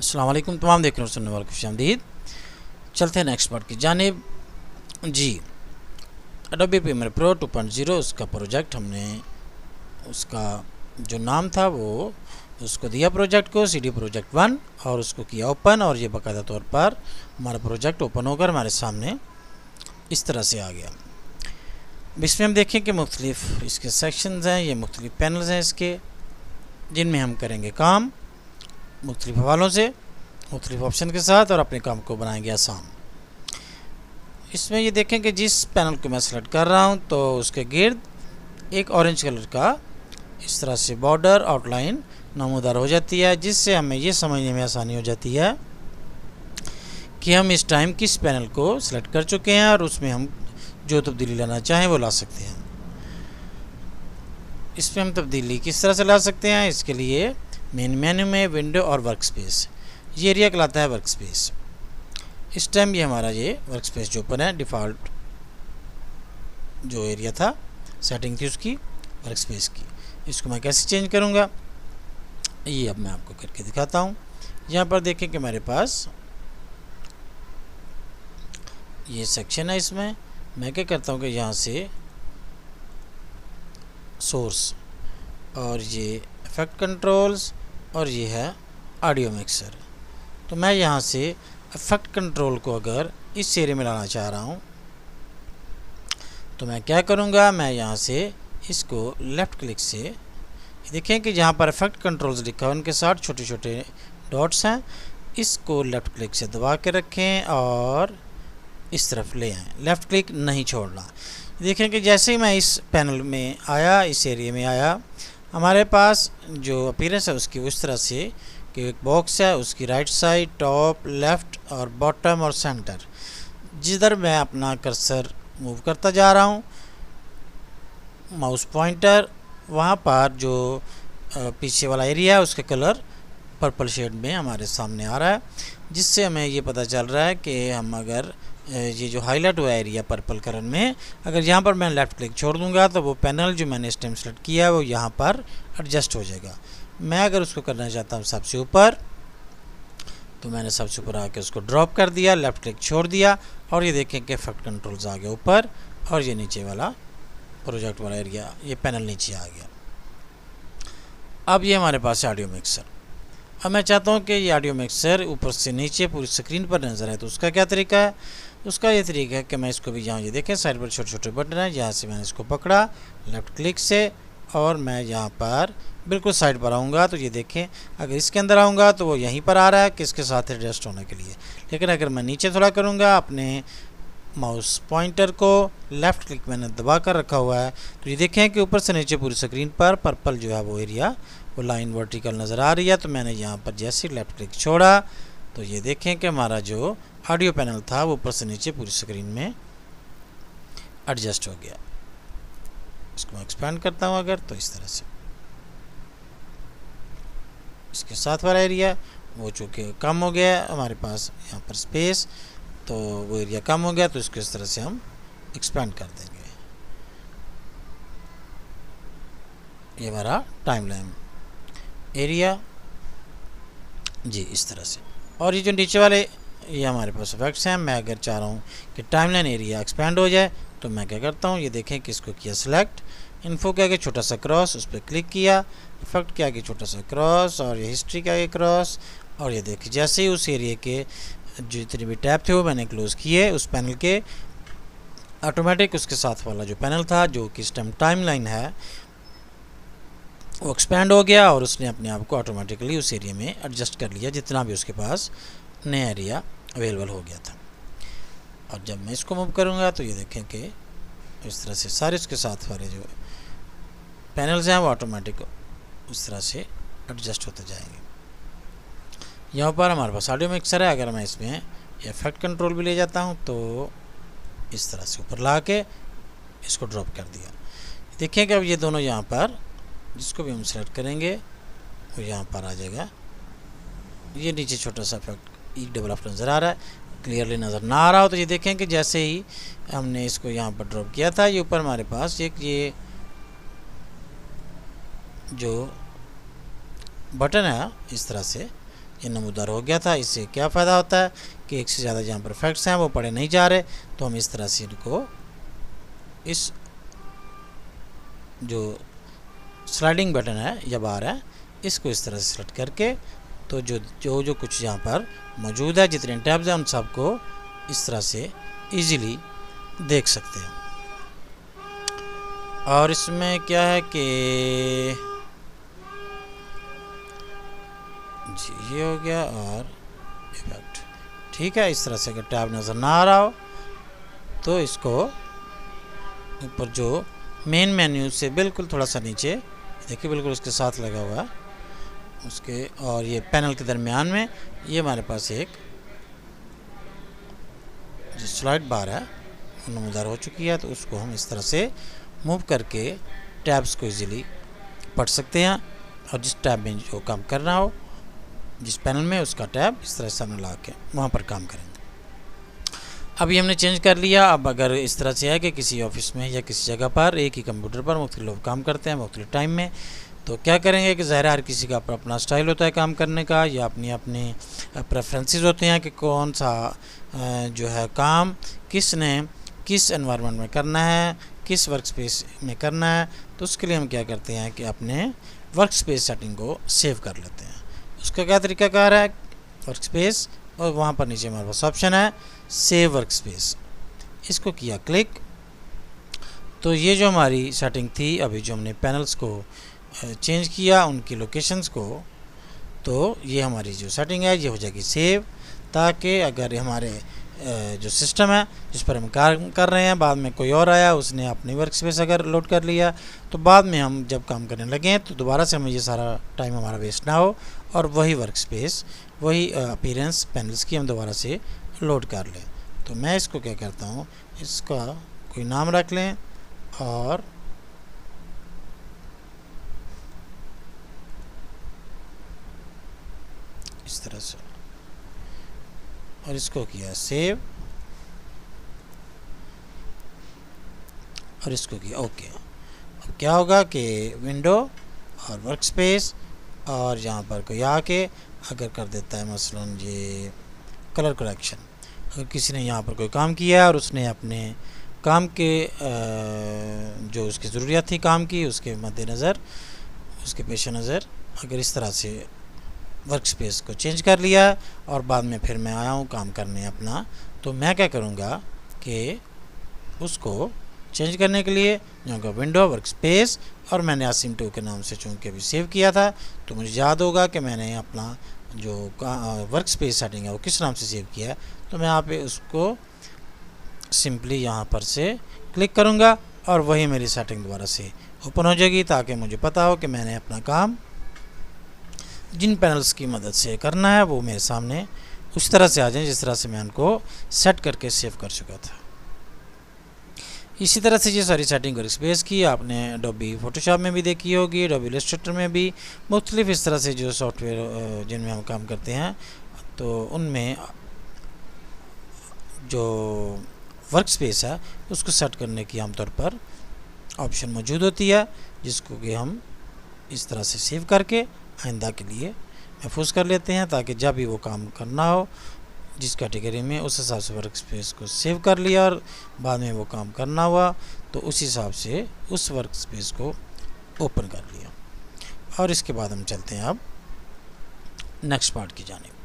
अस्सलाम वालेकुम तमाम देख रहे हो सुनने वाले खुशामदीद। चलते हैं नेक्स्ट पार्ट की जानिब। जी, एडोबी प्रीमियर प्रो 2.0 उसका प्रोजेक्ट हमने उसका जो नाम था वो उसको दिया प्रोजेक्ट को CD प्रोजेक्ट 1 और उसको किया ओपन और ये बाकायदा तौर पर हमारा प्रोजेक्ट ओपन होकर हमारे सामने इस तरह से आ गया। इसमें हम देखें कि मुख्तलिफ इसके सेक्शंस हैं, ये मुख्तलिफ पैनल्स हैं इसके, जिनमें हम करेंगे काम मुख्तलिफ हवालों से मुख्तलिफ ऑप्शन के साथ और अपने काम को बनाएंगे आसान। इसमें ये देखें कि जिस पैनल को मैं सेलेक्ट कर रहा हूँ तो उसके गिर्द एक ऑरेंज कलर का इस तरह से बॉर्डर आउटलाइन नमूदार हो जाती है, जिससे हमें ये समझने में आसानी हो जाती है कि हम इस टाइम किस पैनल को सिलेक्ट कर चुके हैं और उसमें हम जो तब्दीली लाना चाहें वो ला सकते हैं। इसमें हम तब्दीली किस तरह से ला सकते हैं, इसके लिए मेन मेन्यू में विंडो और वर्कस्पेस, ये एरिया कहलाता है वर्कस्पेस। इस टाइम ये हमारा ये वर्कस्पेस जो ओपन है, डिफ़ॉल्ट जो एरिया था सेटिंग थी उसकी वर्कस्पेस की, इसको मैं कैसे चेंज करूँगा ये अब मैं आपको करके दिखाता हूँ। यहाँ पर देखें कि मेरे पास ये सेक्शन है, इसमें मैं क्या करता हूँ कि यहाँ से सोर्स और ये इफेक्ट कंट्रोल्स और ये है ऑडियो मिक्सर, तो मैं यहाँ से इफेक्ट कंट्रोल को अगर इस एरिया में लाना चाह रहा हूँ तो मैं क्या करूँगा, मैं यहाँ से इसको लेफ़्ट क्लिक से देखें कि जहाँ पर इफेक्ट कंट्रोल्स लिखा है उनके साथ छोटे छोटे डॉट्स हैं, इसको लेफ़्ट क्लिक से दबा के रखें और इस तरफ ले आएँ, लेफ़्ट क्लिक नहीं छोड़ना। देखें कि जैसे ही मैं इस पैनल में आया, इस एरिया में आया, हमारे पास जो अपीयरेंस है उसकी उस तरह से कि एक बॉक्स है, उसकी राइट साइड, टॉप, लेफ़्ट और बॉटम और सेंटर, जिधर मैं अपना कर्सर मूव करता जा रहा हूँ माउस पॉइंटर, वहाँ पर जो पीछे वाला एरिया है उसका कलर पर्पल शेड में हमारे सामने आ रहा है, जिससे हमें ये पता चल रहा है कि हम अगर ये जो हाईलाइट हुआ एरिया पर्पल कलर में, अगर यहाँ पर मैं लेफ़्ट क्लिक छोड़ दूँगा तो वो पैनल जो मैंने इस टाइम सेलेक्ट किया है वो यहाँ पर एडजस्ट हो जाएगा। मैं अगर उसको करना चाहता हूँ सबसे ऊपर, तो मैंने सबसे ऊपर आके उसको ड्रॉप कर दिया, लेफ़्ट क्लिक छोड़ दिया और ये देखें कि इफेक्ट कंट्रोल्स आ गया ऊपर और ये नीचे वाला प्रोजेक्ट वाला एरिया, ये पैनल नीचे आ गया। अब ये हमारे पास है ऑडियो मिक्सर। अब मैं चाहता हूँ कि ये ऑडियो मिक्सर ऊपर से नीचे पूरी स्क्रीन पर नज़र आए, तो उसका क्या तरीका है, उसका ये तरीका है कि मैं इसको भी यहाँ ये देखें साइड पर छोटे छोटे बटन हैं, यहाँ से मैंने इसको पकड़ा लेफ़्ट क्लिक से और मैं यहाँ पर बिल्कुल साइड पर आऊँगा तो ये देखें अगर इसके अंदर आऊँगा तो वो यहीं पर आ रहा है कि इसके साथ एडजस्ट होने के लिए, लेकिन अगर मैं नीचे थोड़ा करूँगा, अपने माउस पॉइंटर को लेफ़्ट क्लिक मैंने दबा कर रखा हुआ है, तो ये देखें कि ऊपर से नीचे पूरी स्क्रीन पर पर्पल जो है वो एरिया वो लाइन वर्टिकल नज़र आ रही है। तो मैंने यहाँ पर जैसे लेफ़्ट क्लिक छोड़ा तो ये देखें कि हमारा जो ऑडियो पैनल था वो ऊपर से नीचे पूरी स्क्रीन में एडजस्ट हो गया। इसको मैं एक्सपेंड करता हूँ अगर, तो इस तरह से इसके साथ वाला एरिया वो चूँकि कम हो गया हमारे पास यहाँ पर स्पेस, तो वो एरिया कम हो गया, तो इसको इस तरह से हम एक्सपेंड कर देंगे। ये हमारा टाइमलाइन एरिया जी इस तरह से, और ये जो नीचे वाले ये हमारे पास इफेक्ट्स हैं। मैं अगर चाह रहा हूँ कि टाइमलाइन एरिया एक्सपेंड हो जाए तो मैं क्या करता हूँ, ये देखें कि इसको किया सिलेक्ट, इन्फो के आगे छोटा सा क्रॉस, उस पर क्लिक किया, इफेक्ट के आगे छोटा सा क्रॉस और ये हिस्ट्री के आगे क्रॉस, और ये देखिए जैसे ही उस एरिया के जितने भी टैब थे वो मैंने क्लोज़ किए, उस पैनल के ऑटोमेटिक उसके साथ वाला जो पैनल था जो कि इस टाइम टाइमलाइन है वो एक्सपेंड हो गया और उसने अपने आप को ऑटोमेटिकली उस एरिया में एडजस्ट कर लिया जितना भी उसके पास नया एरिया अवेलेबल हो गया था। और जब मैं इसको मूव करूँगा तो ये देखें कि इस तरह से सारे उसके साथ वाले जो पैनल्स हैं वो ऑटोमेटिक उस तरह से एडजस्ट होते जाएंगे। यहाँ पर हमारे पास ऑडियो मिक्सर है, अगर मैं इसमें इफेक्ट कंट्रोल भी ले जाता हूँ तो इस तरह से ऊपर ला के इसको ड्रॉप कर दिया। देखिए कि अब ये दोनों यहाँ पर जिसको भी हम सेलेक्ट करेंगे वो यहाँ पर आ जाएगा। ये नीचे छोटा सा इफेक्ट ई डबल एफ नज़र आ रहा है, क्लियरली नज़र ना आ रहा हो तो ये देखें कि जैसे ही हमने इसको यहाँ पर ड्रॉप किया था ये ऊपर हमारे पास एक ये जो बटन है इस तरह से ये नमूदार हो गया था। इससे क्या फ़ायदा होता है कि एक से ज़्यादा जहाँ पर फैक्ट्स हैं वो पढ़े नहीं जा रहे, तो हम इस तरह से इनको इस जो स्लाइडिंग बटन है या बार है इसको इस तरह से सेलेक्ट करके तो जो कुछ यहाँ पर मौजूद है, जितने टैब्स हैं उन सबको इस तरह से इजीली देख सकते हैं। और इसमें क्या है कि जी ये हो गया और इफेक्ट, ठीक है। इस तरह से अगर टैब नज़र ना आ रहा हो तो इसको ऊपर जो मेन मेन्यू से बिल्कुल थोड़ा सा नीचे देखिए, बिल्कुल उसके साथ लगा हुआ है उसके, और ये पैनल के दरमियान में ये हमारे पास एक जो स्लाइड बार है वो नमूदार हो चुकी है। तो उसको हम इस तरह से मूव करके टैब्स को इजीली पढ़ सकते हैं, और जिस टैब में जो काम करना हो, जिस पैनल में उसका टैब इस तरह से सामने ला के वहाँ पर काम करेंगे। अभी हमने चेंज कर लिया। अब अगर इस तरह से है कि किसी ऑफिस में या किसी जगह पर एक ही कंप्यूटर पर मुख्तलिफ लोग काम करते हैं मुख्तलिफ टाइम में, तो क्या करेंगे कि ज़ाहिर हर किसी का अपना स्टाइल होता है काम करने का, या अपनी अपनी प्रेफरेंसेस होते हैं कि कौन सा जो है काम किसने किस एनवायरनमेंट में करना है, किस वर्क स्पेस में करना है। तो उसके लिए हम क्या करते हैं कि अपने वर्क स्पेस सेटिंग को सेव कर लेते हैं। उसका क्या तरीकाकार है, वर्क स्पेस, और वहाँ पर नीचे हमारे पास ऑप्शन है सेव वर्क स्पेस, इसको किया क्लिक। तो ये जो हमारी सेटिंग थी, अभी जो हमने पैनल्स को चेंज किया उनकी लोकेशंस को, तो ये हमारी जो सेटिंग है ये हो जाएगी सेव, ताकि अगर हमारे जो सिस्टम है जिस पर हम काम कर रहे हैं बाद में कोई और आया, उसने अपनी वर्क स्पेस अगर लोड कर लिया, तो बाद में हम जब काम करने लगें तो दोबारा से हमें ये सारा टाइम हमारा वेस्ट ना हो, और वही वर्क स्पेस वही अपीयरेंस पैनल्स की हम दोबारा से लोड कर लें। तो मैं इसको क्या करता हूँ, इसका कोई नाम रख लें और इस तरह से, और इसको किया सेव और इसको किया ओके। अब क्या होगा कि विंडो और वर्क स्पेस, और यहाँ पर कोई आके अगर कर देता है मसलन ये कलर करेक्शन, अगर किसी ने यहाँ पर कोई काम किया है और उसने अपने काम के जो उसकी ज़रूरियात थी काम की, उसके मद्देनज़र उसके पेश नज़र अगर इस तरह से वर्क स्पेस को चेंज कर लिया और बाद में फिर मैं आया हूँ काम करने अपना, तो मैं क्या करूँगा कि उसको चेंज करने के लिए जाऊँगा विंडो वर्क स्पेस, और मैंने आसिम 2 के नाम से चूँकि अभी सेव किया था तो मुझे याद होगा कि मैंने अपना जो वर्क स्पेस सेटिंग है वो किस नाम से सेव किया है। तो मैं यहाँ पे उसको सिंपली यहाँ पर से क्लिक करूँगा और वही मेरी सेटिंग दोबारा से ओपन हो जाएगी, ताकि मुझे पता हो कि मैंने अपना काम जिन पैनल्स की मदद से करना है वो मेरे सामने उस तरह से आ जाए जिस तरह से मैं उनको सेट करके सेव कर चुका था। इसी तरह से ये सारी सेटिंग वर्क स्पेस की आपने एडोबी फोटोशॉप में भी देखी होगी, एडोबी इलस्ट्रेटर में भी, मुख्तलिफ इस तरह से जो सॉफ्टवेयर जिनमें हम काम करते हैं तो उनमें जो वर्क स्पेस है उसको सेट करने की आमतौर पर ऑप्शन मौजूद होती है, जिसको कि हम इस तरह से सेव करके आइंदा के लिए महफूज कर लेते हैं, ताकि जब भी वो काम करना हो जिस कैटेगरी में उस हिसाब से वर्क स्पेस को सेव कर लिया और बाद में वो काम करना हुआ तो उस हिसाब से उस वर्क स्पेस को ओपन कर लिया। और इसके बाद हम चलते हैं अब नेक्स्ट पार्ट की जानिब।